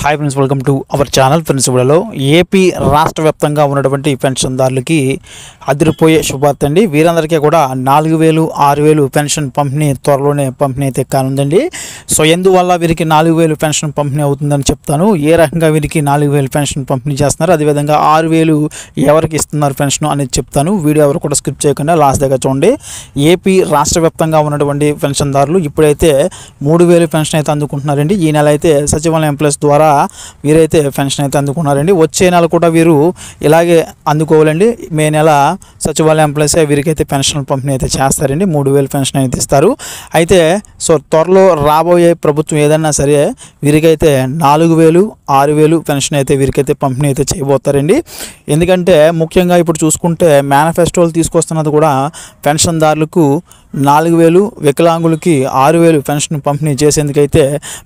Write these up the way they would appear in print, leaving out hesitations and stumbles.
Hi friends, welcome to our channel. Friends, ఇవాళలో AP రాష్ట్ర వ్యాప్తంగా ఉన్నటువంటి పెన్షన్దారులకి అదిరిపోయే శుభార్త అండి. వీరందరికీ కూడా 4000, 6000 పెన్షన్ పంపిణీ త్వరలోనే పంపిణీ అయితే కానుందండి. సో ఎందువల్ల వీరికి 4000 పెన్షన్ పంపిణీ అవుతుందని చెప్తాను. ఏ రకంగా వీరికి 4000 పెన్షన్ పంపిణీ చేస్తున్నారు, అదేవిధంగా 6000 ఎవరికి ఇస్తున్నారు పెన్షన్ అనేది చెప్తాను. వీడియో ఎవరు కూడా స్కిప్ చేయకుండా లాస్ట్ దగ్గర చూడండి. ఏపీ రాష్ట్ర వ్యాప్తంగా ఉన్నటువంటి పెన్షన్దారులు ఇప్పుడైతే 3000 పెన్షన్ అయితే అందుకుంటున్నారండి. ఈ నెల అయితే సచివాలయం ఎంప్లాయీస్ ద్వారా వీరైతే పెన్షన్ అయితే అందుకున్నారండి. వచ్చే నెల కూడా వీరు ఇలాగే అందుకోవాలండి. మే నెల సచివాలయం ఎంప్లాయీస్ వీరికైతే పెన్షన్ పంపిణీ అయితే చేస్తారండి. 3000 పెన్షన్ అయితే ఇస్తారు. అయితే సో త్వరలో రాబోయే ప్రభుత్వం ఏదన్నా సరే వీరికైతే 4000, 6000 పెన్షన్ అయితే వీరికైతే పంపిణీ అయితే చేయబోతారండి. ఎందుకంటే ముఖ్యంగా ఇప్పుడు చూసుకుంటే మేనిఫెస్టోలు తీసుకొస్తున్నది కూడా పెన్షన్దారులకు 4000, వికలాంగులకి 6000 పెన్షన్ పంపిణీ చేసేందుకైతే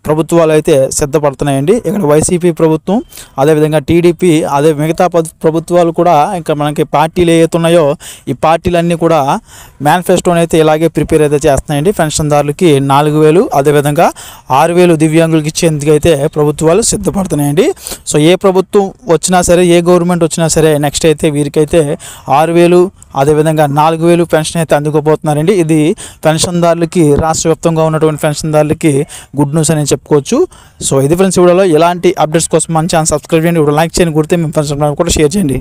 ప్రభుత్వాలు అయితే సిద్ధపడుతున్నాయండి. ఇక్కడ వైసీపీ ప్రభుత్వం, అదేవిధంగా టీడీపీ, అదే మిగతా ప్రభుత్వాలు కూడా ఇంకా మనకి పార్టీలు ఏవైతే ఉన్నాయో ఈ పార్టీలన్నీ కూడా మేనిఫెస్టోని అయితే ఇలాగే ప్రిపేర్ అయితే చేస్తున్నాయండి. పెన్షన్దారులకి 4000, అదేవిధంగా 6000 దివ్యాంగులకి ఇచ్చేందుకైతే ప్రభుత్వాలు సిద్ధపడుతున్నాయండి. సో ఏ ప్రభుత్వం వచ్చినా సరే, ఏ గవర్నమెంట్ వచ్చినా సరే నెక్స్ట్ అయితే వీరికైతే 6000, అదేవిధంగా 4000 పెన్షన్ అయితే అందుకోబోతున్నారండి. ఇది పెన్షన్దారులకి, రాష్ట్ర వ్యాప్తంగా ఉన్నటువంటి పెన్షన్దారులకి గుడ్ న్యూస్ అని చెప్పుకోవచ్చు. సో ఇది ఫ్రెండ్స్, వీడియోలో ఇలాంటి అప్డేట్స్ కోసం మన ఛానల్ సబ్స్క్రైబ్ చేయండి, లైక్ చేయండి, గుర్తే మీ ఫ్రెండ్స్ కూడా షేర్ చేయండి.